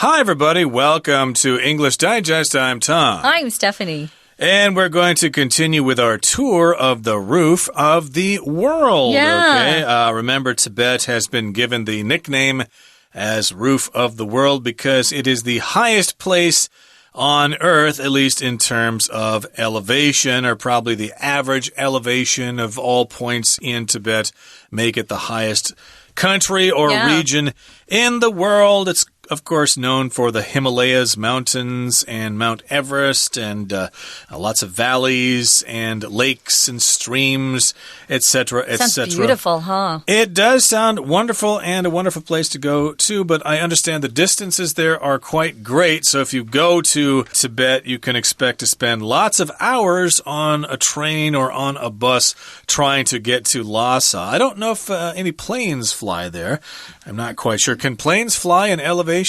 Hi, everybody. Welcome to English Digest. I'm Tom. I'm Stephanie. And we're going to continue with our tour of the roof of the world. Yeah. Okay. Remember, Tibet has been given the nickname as roof of the world because it is the highest place on Earth, at least in terms of elevation, or probably the average elevation of all points in Tibet make it the highest country or region in the world. It's of course, known for the Himalayas mountains and Mount Everest and lots of valleys and lakes and streams, etc., etc. Sounds beautiful, huh? It does sound wonderful and a wonderful place to go to, but I understand the distances there are quite great. So if you go to Tibet, you can expect to spend lots of hours on a train or on a bus trying to get to Lhasa. I don't know if any planes fly there. I'm not quite sure. Can planes fly in elevations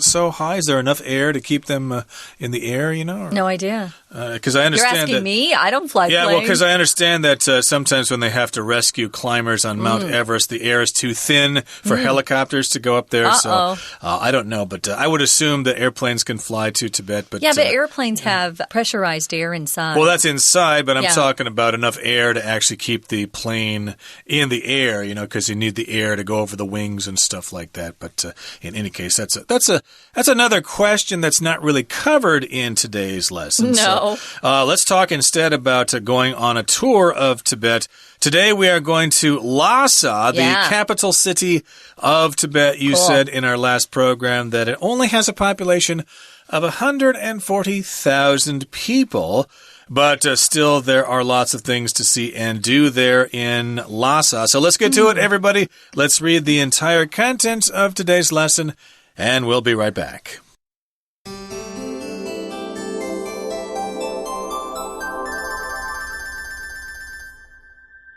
so high? Is there enough air to keep them in the air, you know? No idea. Because I understand You're asking that, me? I don't fly planes. Yeah, well, because I understand that sometimes when they have to rescue climbers on Mount Everest, the air is too thin for helicopters to go up there. So I don't know, but I would assume that airplanes can fly to Tibet. But but airplanes have pressurized air inside. Well, that's inside, but I'm talking about enough air to actually keep the plane in the air, you know, because you need the air to go over the wings and stuff like that. But in any case, that's another question that's not really covered in today's lesson. No. So, let's talk instead about going on a tour of Tibet. Today we are going to Lhasa, the capital city of Tibet. You said in our last program that it only has a population of 140,000 people. But still, there are lots of things to see and do there in Lhasa. So let's get to it, everybody. Let's read the entire content of today's lesson, and we'll be right back.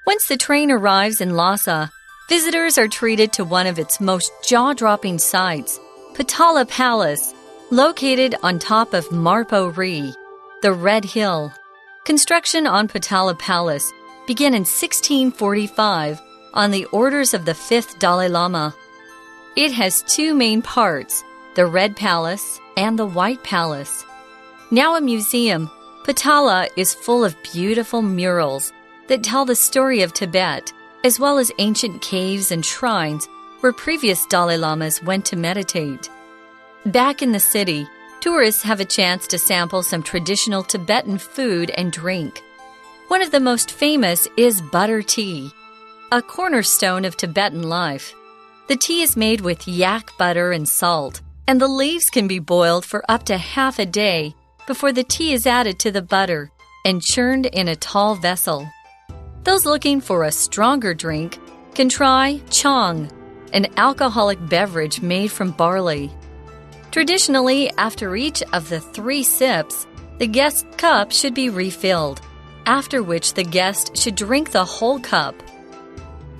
Once the train arrives in Lhasa, visitors are treated to one of its most jaw-dropping sights, Potala Palace, located on top of Marpo Ri, the Red Hill. Construction on Potala Palace began in 1645 on the orders of the 5th Dalai Lama. It has two main parts, the Red Palace and the White Palace. Now a museum, Potala is full of beautiful murals that tell the story of Tibet, as well as ancient caves and shrines where previous Dalai Lamas went to meditate. Back in the city, tourists have a chance to sample some traditional Tibetan food and drink. One of the most famous is butter tea, a cornerstone of Tibetan life. The tea is made with yak butter and salt, and the leaves can be boiled for up to half a day before the tea is added to the butter and churned in a tall vessel. Those looking for a stronger drink can try chong, an alcoholic beverage made from barley. Traditionally, after each of the 3 sips, the guest's cup should be refilled, after which the guest should drink the whole cup.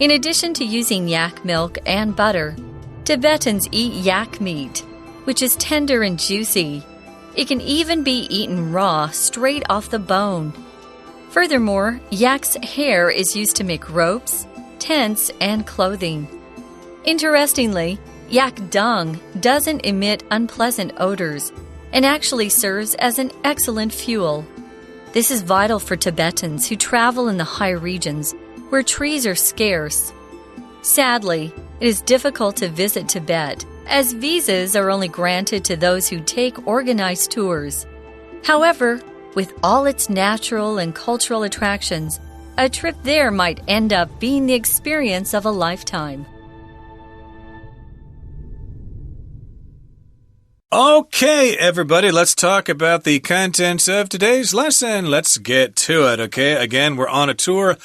In addition to using yak milk and butter, Tibetans eat yak meat, which is tender and juicy. It can even be eaten raw, straight off the bone. Furthermore, yak's hair is used to make ropes, tents, and clothing. Interestingly, yak dung doesn't emit unpleasant odors and actually serves as an excellent fuel. This is vital for Tibetans who travel in the high regions where trees are scarce. Sadly, it is difficult to visit Tibet, as visas are only granted to those who take organized tours. However, with all its natural and cultural attractions, a trip there might end up being the experience of a lifetime. Okay, everybody, let's talk about the contents of today's lesson. Let's get to it, okay? Again, we're on a tour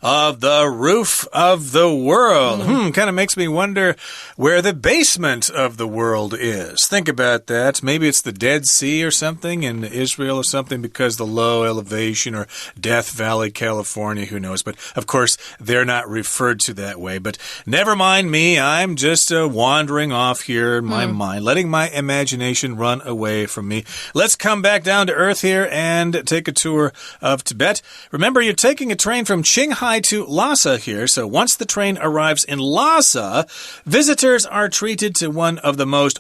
of the roof of the world. Kind of makes me wonder where the basement of the world is. Think about that. Maybe it's the Dead Sea or something in Israel or something because the low elevation, or Death Valley, California, who knows. But, of course, they're not referred to that way. But never mind me. I'm just wandering off here in my mind, letting my imagination imagination run away from me. Let's come back down to earth here and take a tour of Tibet. Remember, you're taking a train from Qinghai to Lhasa here. So once the train arrives in Lhasa, visitors are treated to one of the most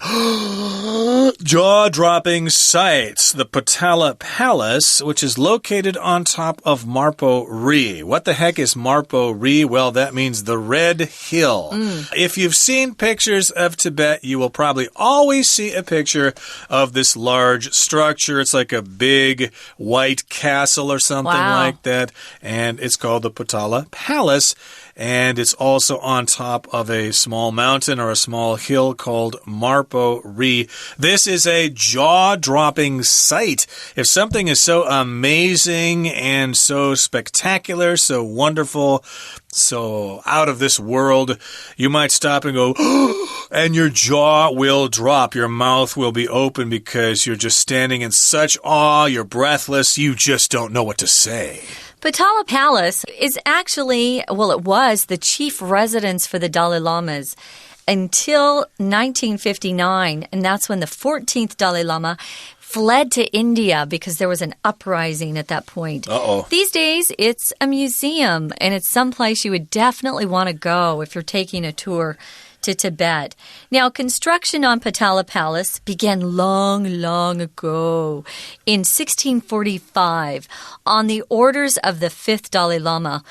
jaw-dropping sights, the Potala Palace, which is located on top of Marpo Ri. What the heck is Marpo Ri? Well, that means the Red Hill. If you've seen pictures of Tibet, you will probably always see a picture of this large structure. It's like a big white castle or something like that, and it's called the Potala Palace. And it's also on top of a small mountain or a small hill called Marpo Ri. This is a jaw-dropping sight. If something is so amazing and so spectacular, so wonderful, so out of this world, you might stop and go, and your jaw will drop. Your mouth will be open because you're just standing in such awe. You're breathless. You just don't know what to say. Potala Palace is actually, well, it was the chief residence for the Dalai Lamas until 1959, and that's when the 14th Dalai Lama fled to India because there was an uprising at that point. These days, it's a museum, and it's someplace you would definitely want to go if you're taking a tour to Tibet. Now, construction on Potala Palace began long ago in 1645 on the orders of the 5th Dalai Lama.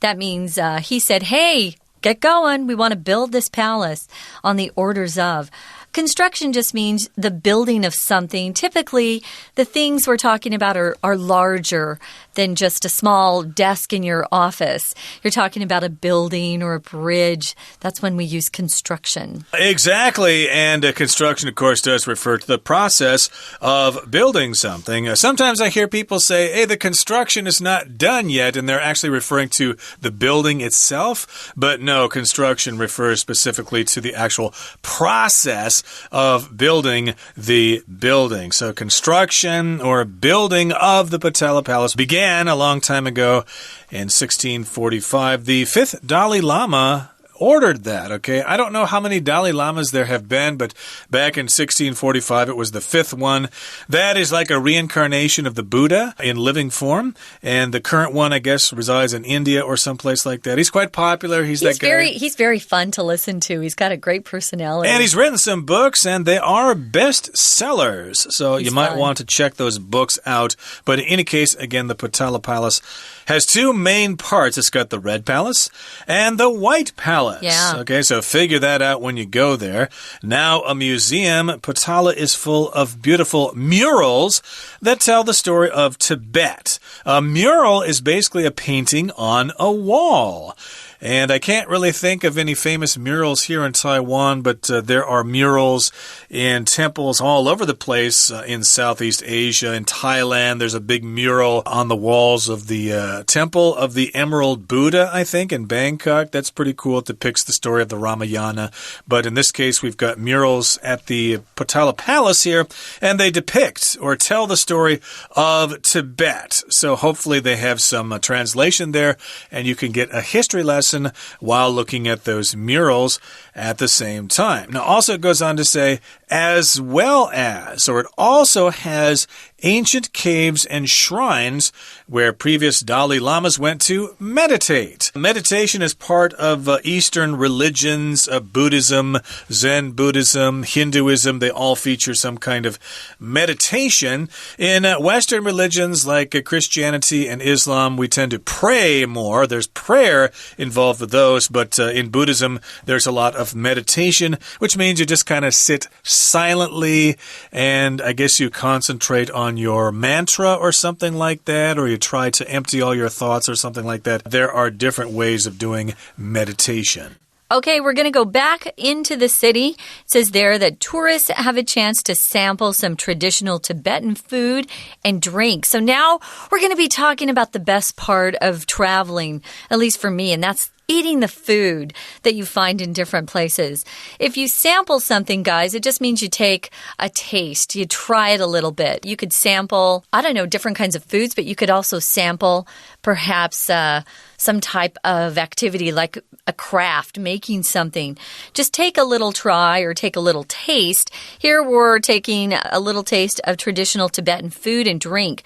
That means he said, hey, get going. We want to build this palace on the orders of. Construction just means the building of something. Typically, the things we're talking about are larger than just a small desk in your office. You're talking about a building or a bridge. That's when we use construction. Exactly. And construction, of course, does refer to the process of building something. Sometimes I hear people say, hey, the construction is not done yet, and they're actually referring to the building itself. But no, construction refers specifically to the actual process of building the building. So construction or building of the Potala Palace began a long time ago in 1645. The 5th Dalai Lama ordered that, okay? I don't know how many Dalai Lamas there have been, but back in 1645, it was the 5th one. That is like a reincarnation of the Buddha in living form, and the current one, I guess, resides in India or someplace like that. He's quite popular. He's that guy. He's very fun to listen to. He's got a great personality. And he's written some books, and they are bestsellers, so you might want to check those books out. But in any case, again, the Potala Palace has two main parts. It's got the Red Palace and the White Palace. Yeah. Okay, so figure that out when you go there. Now, a museum, Potala is full of beautiful murals that tell the story of Tibet. A mural is basically a painting on a wall. And I can't really think of any famous murals here in Taiwan, but there are murals in temples all over the place in Southeast Asia. In Thailand, there's a big mural on the walls of the Temple of the Emerald Buddha, I think, in Bangkok. That's pretty cool. It depicts the story of the Ramayana. But in this case, we've got murals at the Potala Palace here, and they depict or tell the story of Tibet. So hopefully they have some translation there, and you can get a history lesson while looking at those murals at the same time. Now, also it goes on to say, as well as, or it also has ancient caves and shrines where previous Dalai Lamas went to meditate. Meditation is part of Eastern religions, Buddhism, Zen Buddhism, Hinduism. They all feature some kind of meditation. In Western religions like Christianity and Islam, we tend to pray more. There's prayer involved with those, but in Buddhism, there's a lot of meditation, which means you just kind of sit silently and I guess you concentrate on your mantra or something like that, or you try to empty all your thoughts or something like that. There are different ways of doing meditation. Okay, we're going to go back into the city. It says there that tourists have a chance to sample some traditional Tibetan food and drink. So now we're going to be talking about the best part of traveling, at least for me, and that's eating the food that you find in different places. If you sample something, guys, it just means you take a taste. You try it a little bit. You could sample, I don't know, different kinds of foods, but you could also sample perhaps some type of activity like a craft, making something. Just take a little try or take a little taste. Here we're taking a little taste of traditional Tibetan food and drink.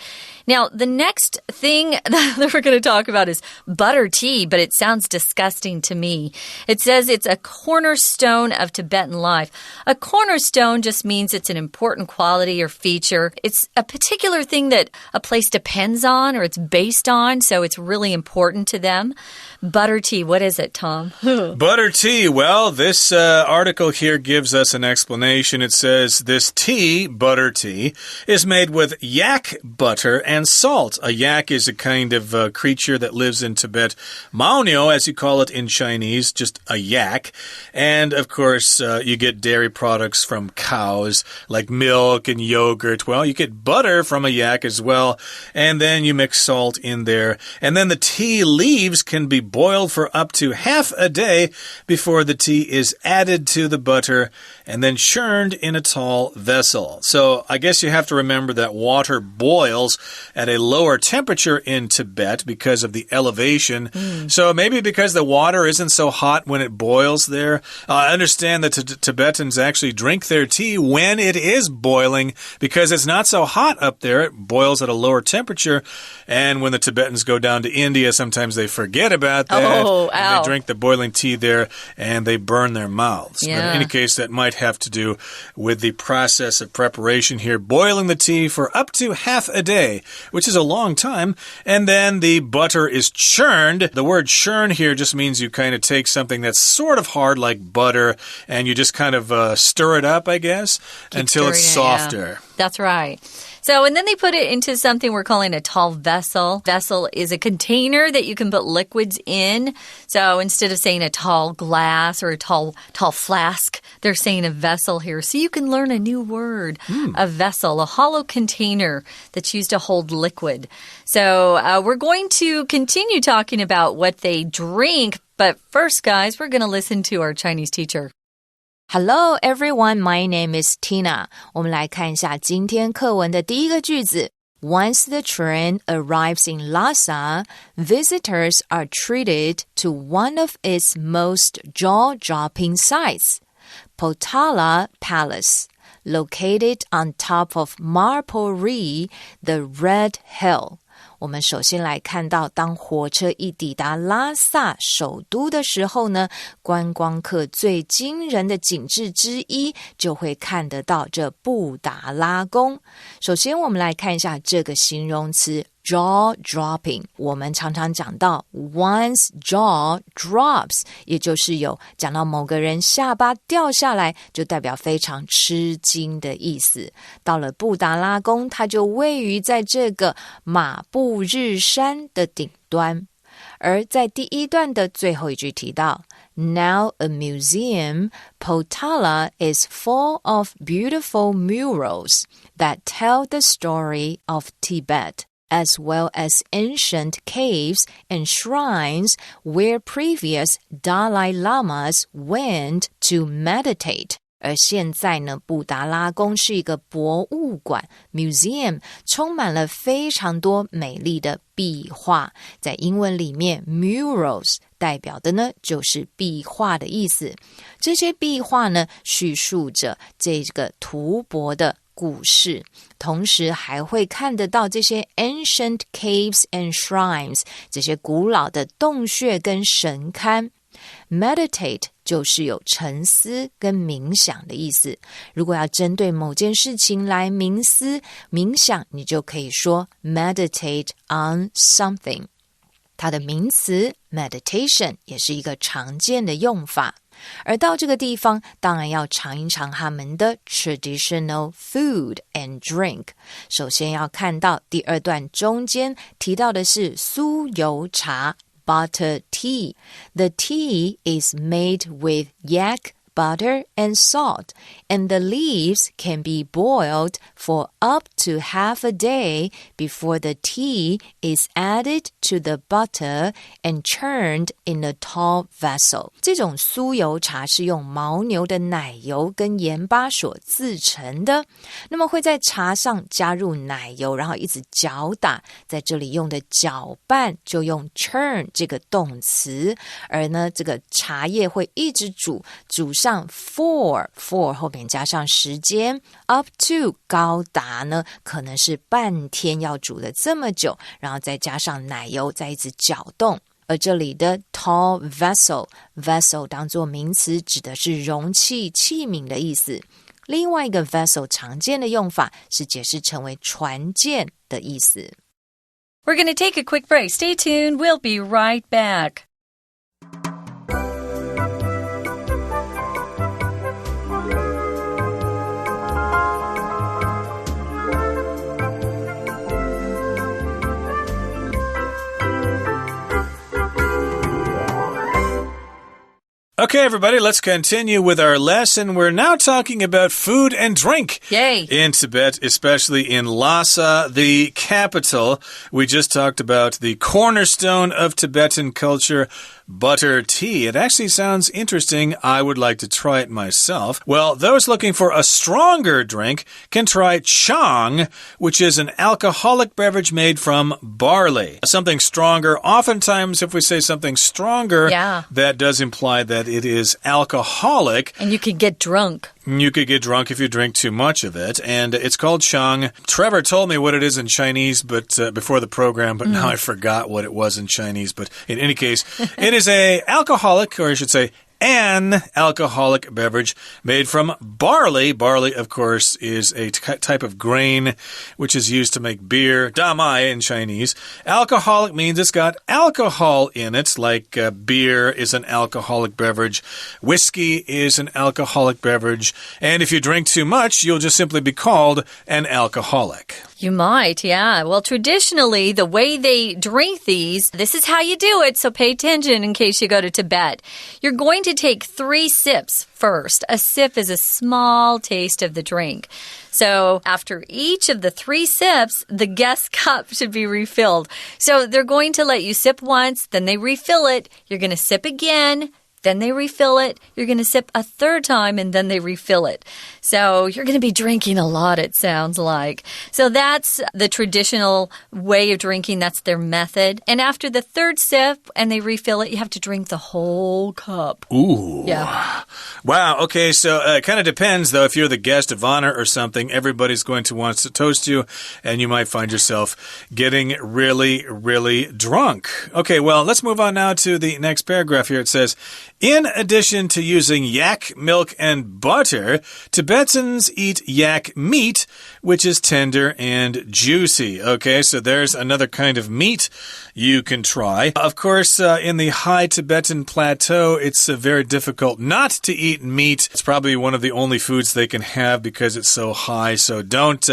Now, the next thing that we're going to talk about is butter tea, but it sounds disgusting to me. It says it's a cornerstone of Tibetan life. A cornerstone just means it's an important quality or feature. It's a particular thing that a place depends on or it's based on, so it's really important to them. Butter tea, what is it, Tom? Butter tea. Well, this article here gives us an explanation. It says this tea, butter tea, is made with yak butter and salt. A yak is a kind of creature that lives in Tibet. Maonyo, as you call it in Chinese, just a yak. And, of course, you get dairy products from cows, like milk and yogurt. Well, you get butter from a yak as well. And then you mix salt in there. And then the tea leaves can be boiled for up to half a day before the tea is added to the butter and then churned in a tall vessel. So I guess you have to remember that water boils at a lower temperature in Tibet because of the elevation. So maybe because the water isn't so hot when it boils there. I understand that Tibetans actually drink their tea when it is boiling because it's not so hot up there. It boils at a lower temperature. And when the Tibetans go down to India, sometimes they forget about that. Oh, and they drink the boiling tea there and they burn their mouths. Yeah. But in any case, that might have to do with the process of preparation here. Boiling the tea for up to half a day, which is a long time. And then the butter is churned. The word churn here just means you kind of take something that's sort of hard like butter and you just kind of stir it up, I guess, until it's softer. Yeah. That's right. So, and then they put it into something we're calling a tall vessel. Vessel is a container that you can put liquids in. So instead of saying a tall glass or a tall flask, they're saying a vessel here. So you can learn a new word, a vessel, a hollow container that's used to hold liquid. So we're going to continue talking about what they drink. But first, guys, we're going to listen to our Chinese teacher. Hello everyone, my name is Tina. 我们来看一下今天课文的第一个句子。Once the train arrives in Lhasa, visitors are treated to one of its most jaw-dropping sights, Potala Palace, located on top of Marpuri, the Red Hill.我们首先来看到，当火车一抵达拉萨首都的时候呢，观光客最惊人的景致之一就会看得到这布达拉宫。首先我们来看一下这个形容词 jaw-dropping， 我们常常讲到 one's jaw drops， 也就是有讲到某个人下巴掉下来，就代表非常吃惊的意思。到了布达拉宫，它就位于在这个马布日山的顶端。而在第一段的最后一句提到 Now a museum, Potala is full of beautiful murals that tell the story of Tibet.as well as ancient caves and shrines where previous Dalai Lamas went to meditate. 而现在呢，布达拉宫是一个博物馆 museum， 充满了非常多美丽的壁画。在英文里面 murals 代表的呢就是壁画的意思。这些壁画呢叙述着这个吐蕃的故事，同时还会看得到这些 ancient caves and shrines， 这些古老的洞穴跟神龛。Meditate 就是有沉思跟冥想的意思。如果要针对某件事情来冥思冥想，你就可以说 meditate on something。它的名词 meditation 也是一个常见的用法。而到这个地方，当然要尝一尝他们的 traditional food and drink。首先要看到第二段中间提到的是酥油茶 butter tea. The tea is made with yak butter, and salt, and the leaves can be boiled for up to half a day before the tea is added to the butter and churned in a tall vessel. 这种酥油茶是用牦牛的奶油跟盐巴所制成的，那么会在茶上加入奶油，然后一直搅打，在这里用的搅拌就用 churn 这个动词，而呢这个茶叶会一直煮上 for 后面加上时间 up to 高达呢可能是半天要煮的这么久，然后再加上奶油再一直搅动。而这里的 tall vessel 当作名词指的是容器器皿的意思，另外一个 vessel 常见的用法是解释成为船舰的意思。We're going to take a quick break. Stay tuned. We'll be right back. Okay, everybody, let's continue with our lesson. We're now talking about food and drink. Yay. In Tibet, especially in Lhasa, the capital. We just talked about the cornerstone of Tibetan culture, butter tea. It actually sounds interesting. I would like to try it myself. Well, those looking for a stronger drink can try chang, which is an alcoholic beverage made from barley. Something stronger. Oftentimes, if we say something stronger, that does imply that it is alcoholic. And you could get drunk. You could get drunk if you drink too much of it. And it's called chang. Trevor told me what it is in Chinese before the program, but now I forgot what it was in Chinese. But in any case, it is an alcoholic, or I should say, an alcoholic beverage made from barley. Barley, of course, is a type of grain which is used to make beer, damai in Chinese. Alcoholic means it's got alcohol in it, like beer is an alcoholic beverage. Whiskey is an alcoholic beverage. And if you drink too much, you'll just simply be called an alcoholic. You might, yeah. Well, traditionally, the way they drink these, this is how you do it, so pay attention in case you go to Tibet. You're going to take 3 sips first. A sip is a small taste of the drink. So after each of the 3 sips, the guest cup should be refilled. So they're going to let you sip once, then they refill it. You're going to sip again. Then they refill it. You're going to sip a 3rd time, and then they refill it. So you're going to be drinking a lot, it sounds like. So that's the traditional way of drinking. That's their method. And after the 3rd sip and they refill it, you have to drink the whole cup. Ooh. Yeah. Wow. Okay, so it kind of depends, though. If you're the guest of honor or something, everybody's going to want to toast you, and you might find yourself getting really, really drunk. Okay, well, let's move on now to the next paragraph here. It says, in addition to using yak milk and butter, Tibetans eat yak meat, which is tender and juicy. Okay, so there's another kind of meat you can try. Of course, in the high Tibetan plateau, it's very difficult not to eat meat. It's probably one of the only foods they can have because it's so high. So don't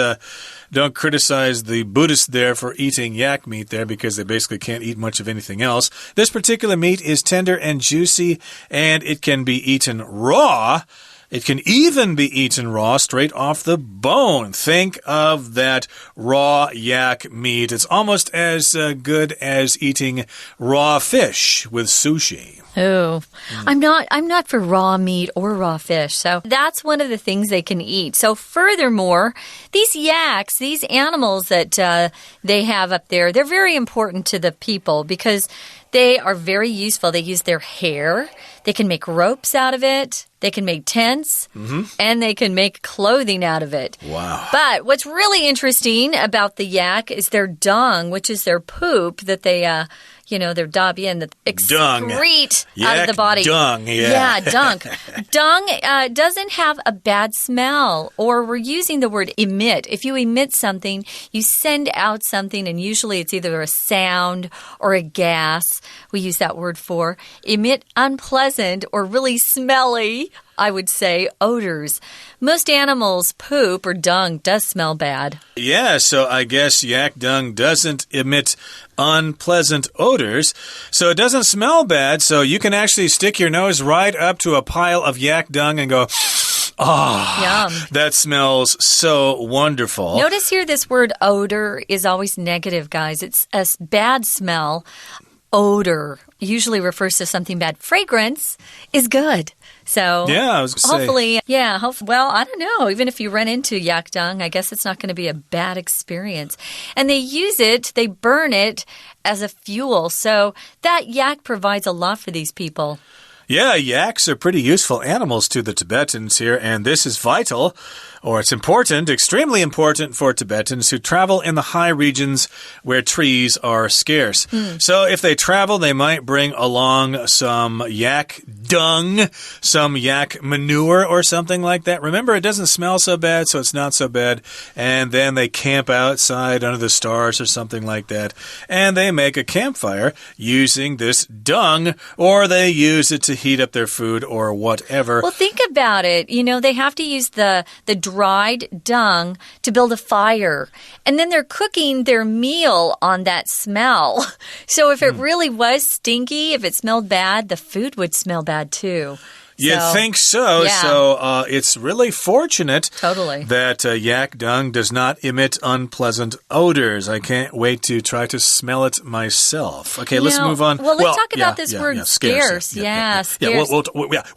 criticize the Buddhists there for eating yak meat there because they basically can't eat much of anything else. This particular meat is tender and juicy, and it can be eaten raw. It can even be eaten raw, straight off the bone. Think of that raw yak meat. It's almost as good as eating raw fish with sushi. Oh, I'm not for raw meat or raw fish. So that's one of the things they can eat. So furthermore, these yaks, these animals that they have up there, they're very important to the people because they are very useful. They use their hair. They can make ropes out of it. They can make tents. And they can make clothing out of it. Wow. But what's really interesting about the yak is their dung, which is their poop that they their dabian that excrete out of the body. Dung, yeah. Dung. Dung doesn't have a bad smell, or we're using the word emit. If you emit something, you send out something, and usually it's either a sound or a gas. We use that word for emit unpleasant or really smelly I would say, odors. Most animals' poop or dung does smell bad. Yeah, so I guess yak dung doesn't emit unpleasant odors, so it doesn't smell bad, so you can actually stick your nose right up to a pile of yak dung and go, Yum. That smells so wonderful. Notice here this word odor is always negative, guys. It's a bad smell. Odor usually refers to something bad. Fragrance is good. So yeah, I was gonna hopefully, well, I don't know. Even if you run into yak dung, I guess it's not going to be a bad experience. And they use it, they burn it as a fuel. So that yak provides a lot for these people. Yeah, yaks are pretty useful animals to the Tibetans here, and this is vital, or it's important, extremely important for Tibetans who travel in the high regions where trees are scarce. So if they travel, they might bring along some yak dung, some yak manure or something like that. Remember, it doesn't smell so bad, so it's not so bad. And then they camp outside under the stars or something like that, and they make a campfire using this dung, or they use it to heat up their food or whatever. Well, think about it. You know, they have to use the dried dung to build a fire. And then they're cooking their meal on that smell. So if it really was stinky, if it smelled bad, the food would smell bad too. You'd think so. Yeah. So it's really fortunate that yak dung does not emit unpleasant odors. I can't wait to try to smell it myself. Okay, let's move on. Well, let's talk about this word scarce. Scarce. Yeah,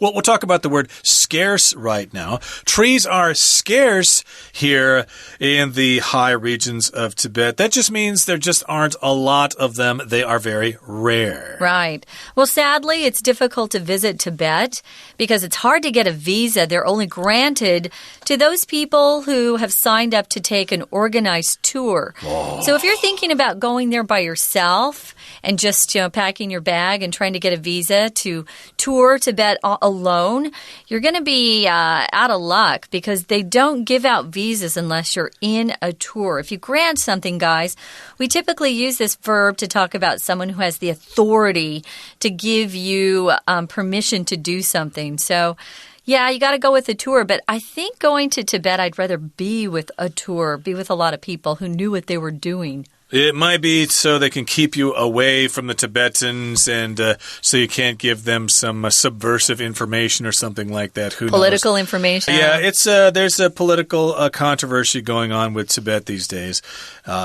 we'll talk about the word scarce right now. Trees are scarce here in the high regions of Tibet. That just means there just aren't a lot of them. They are very rare. Right. Well, sadly, it's difficult to visit Tibet because it's hard to get a visa. They're only granted to those people who have signed up to take an organized tour. So if you're thinking about going there by yourself and just, packing your bag and trying to get a visa to tour Tibet alone, you're going to be out of luck because they don't give out visas unless you're in a tour. If you grant something, guys, we typically use this verb to talk about someone who has the authority to give you permission to do something. So, yeah, you got to go with a tour. But I think going to Tibet, I'd rather be with a tour, be with a lot of people who knew what they were doing. It might be so they can keep you away from the Tibetans and so you can't give them some subversive information or something like that. Who knows? Political information. Yeah, there's a political controversy going on with Tibet these days.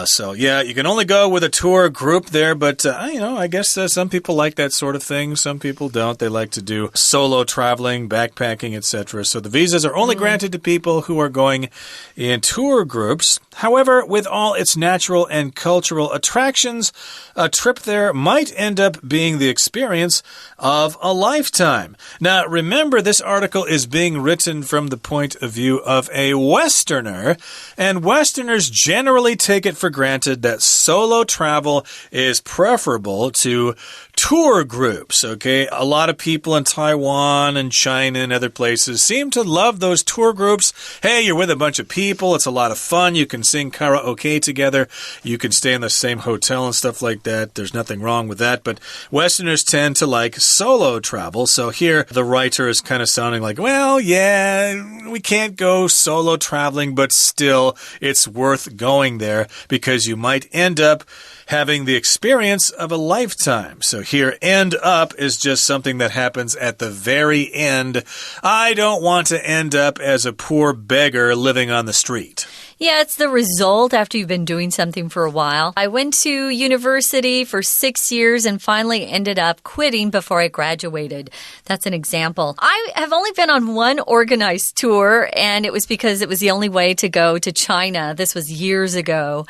So, yeah, you can only go with a tour group there, but, I guess some people like that sort of thing. Some people don't. They like to do solo traveling, backpacking, etc. So the visas are only granted to people who are going in tour groups. However, with all its natural and cultural attractions, a trip there might end up being the experience of a lifetime. Now, remember, this article is being written from the point of view of a Westerner, and Westerners generally take it for granted that solo travel is preferable to tour groups, okay? A lot of people in Taiwan and China and other places seem to love those tour groups. Hey, you're with a bunch of people. It's a lot of fun. You can sing karaoke together. You can stay in the same hotel and stuff like that. There's nothing wrong with that. But Westerners tend to like solo travel. So here the writer is kind of sounding like, well, yeah, we can't go solo traveling, but still it's worth going there because you might end up having the experience of a lifetime. So here, end up is just something that happens at the very end. I don't want to end up as a poor beggar living on the street. Yeah, it's the result after you've been doing something for a while. I went to university for 6 years and finally ended up quitting before I graduated. That's an example. I have only been on one organized tour, and it was because it was the only way to go to China. This was years ago.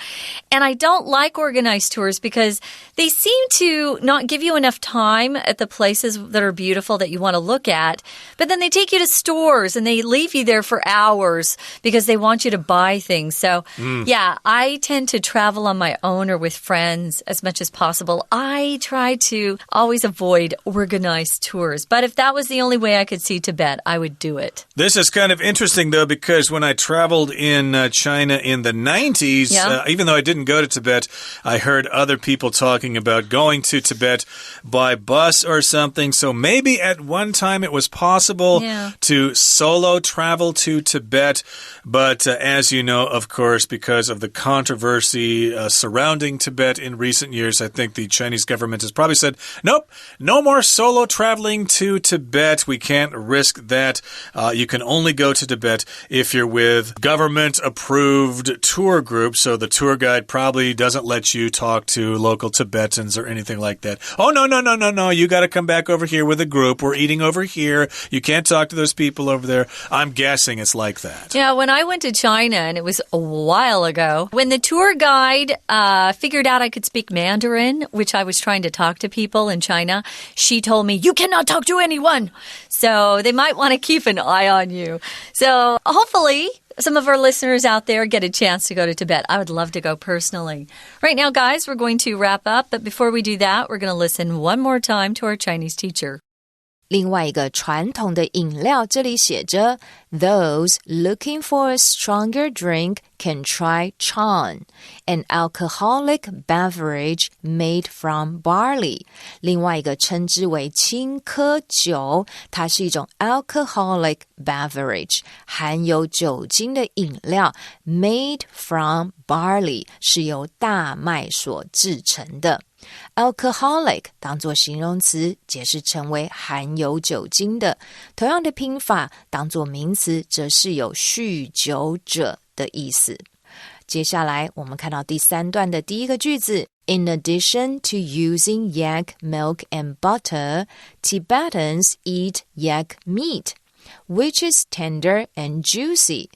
And I don't like organized tours because they seem to not give you enough time at the places that are beautiful that you want to look at. But then they take you to stores and they leave you there for hours because they want you to buy things. things. So, yeah, I tend to travel on my own or with friends as much as possible. I try to always avoid organized tours. But if that was the only way I could see Tibet, I would do it. This is kind of interesting, though, because when I traveled in China in the 90s, even though I didn't go to Tibet, I heard other people talking about going to Tibet by bus or something. So maybe at one time it was possible to solo travel to Tibet. But as you know, of course, because of the controversy surrounding Tibet in recent years, I think the Chinese government has probably said, nope, no more solo traveling to Tibet. We can't risk that. You can only go to Tibet if you're with government-approved tour groups. So the tour guide probably doesn't let you talk to local Tibetans or anything like that. Oh, no. You got to come back over here with a group. We're eating over here. You can't talk to those people over there. I'm guessing it's like that. Yeah, when I went to China, and it was a while ago, when the tour guide figured out I could speak Mandarin, which I was trying to talk to people in China, she told me, you cannot talk to anyone. So they might want to keep an eye on you. So hopefully some of our listeners out there get a chance to go to Tibet. I would love to go personally. Right now, guys, we're going to wrap up. But before we do that, we're going to listen one more time to our Chinese teacher. 另外一个传统的饮料，这里写着 Those looking for a stronger drink can try Chan, an alcoholic beverage made from barley. 另外一个称之为青稞酒，它是一种 alcoholic beverage, 含有酒精的饮料 made from barley, 是由大麦所制成的。Alcoholic 当作形容词，解释成为含有酒精的。同样的拼法当作名词，则是有酗酒者的意思。接下来我们看到第三段的第一个句子 In addition to using yak milk and butter, Tibetans eat yak meat, which is tender and juicy.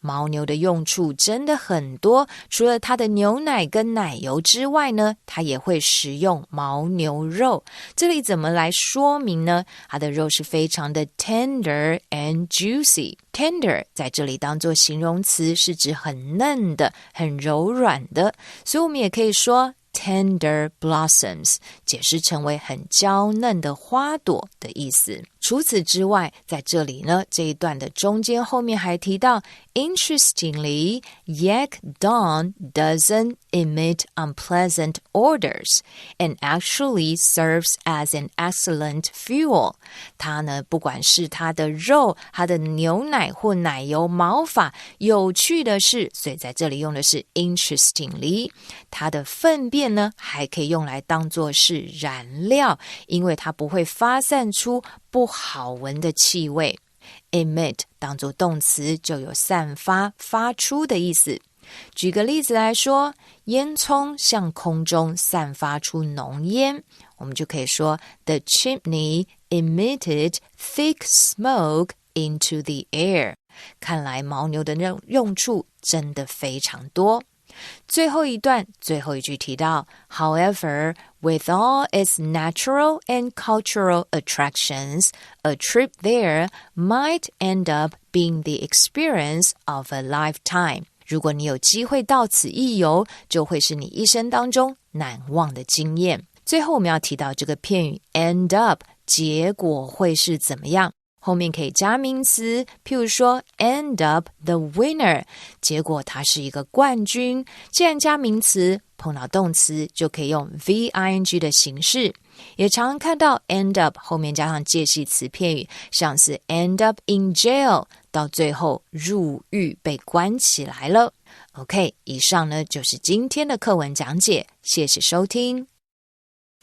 牦牛的用处真的很多，除了它的牛奶跟奶油之外呢，它也会食用牦牛肉。这里怎么来说明呢？它的肉是非常的 tender and juicy。 Tender 在这里当作形容词，是指很嫩的、很柔软的，所以我们也可以说tender blossoms, 解释成为很娇嫩的花朵的意思。除此之外，在这里呢，这一段的中间后面还提到 Interestingly, yak dung doesn't emit unpleasant odors and actually serves as an excellent fuel. 它呢，不管是它的肉、它的牛奶或奶油毛发，有趣的是，所以在这里用的是 interestingly, 它的粪便呢，还可以用来当作是燃料，因为它不会发散出不好闻的气味。 Emit 当作动词，就有散发、发出的意思。举个例子来说，烟囱向空中散发出浓烟，我们就可以说 The chimney emitted thick smoke into the air. 看来牦牛的用处真的非常多。最后一段最后一句提到 However, with all its natural and cultural attractions, a trip there might end up being the experience of a lifetime. 如果你有机会到此一游，就会是你一生当中难忘的经验。最后我们要提到这个片语 end up, 结果会是怎么样？后面可以加名词，譬如说 end up the winner, 结果他是一个冠军。既然加名词，碰到动词就可以用 VING 的形式。也常常看到 end up 后面加上介系词片语，像是 end up in jail, 到最后入狱被关起来了。OK, 以上呢就是今天的课文讲解，谢谢收听。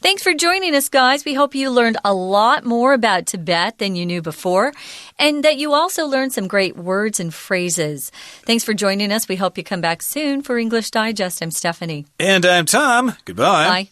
Thanks for joining us, guys. We hope you learned a lot more about Tibet than you knew before, and that you also learned some great words and phrases. Thanks for joining us. We hope you come back soon for English Digest. I'm Stephanie. And I'm Tom. Goodbye. Bye.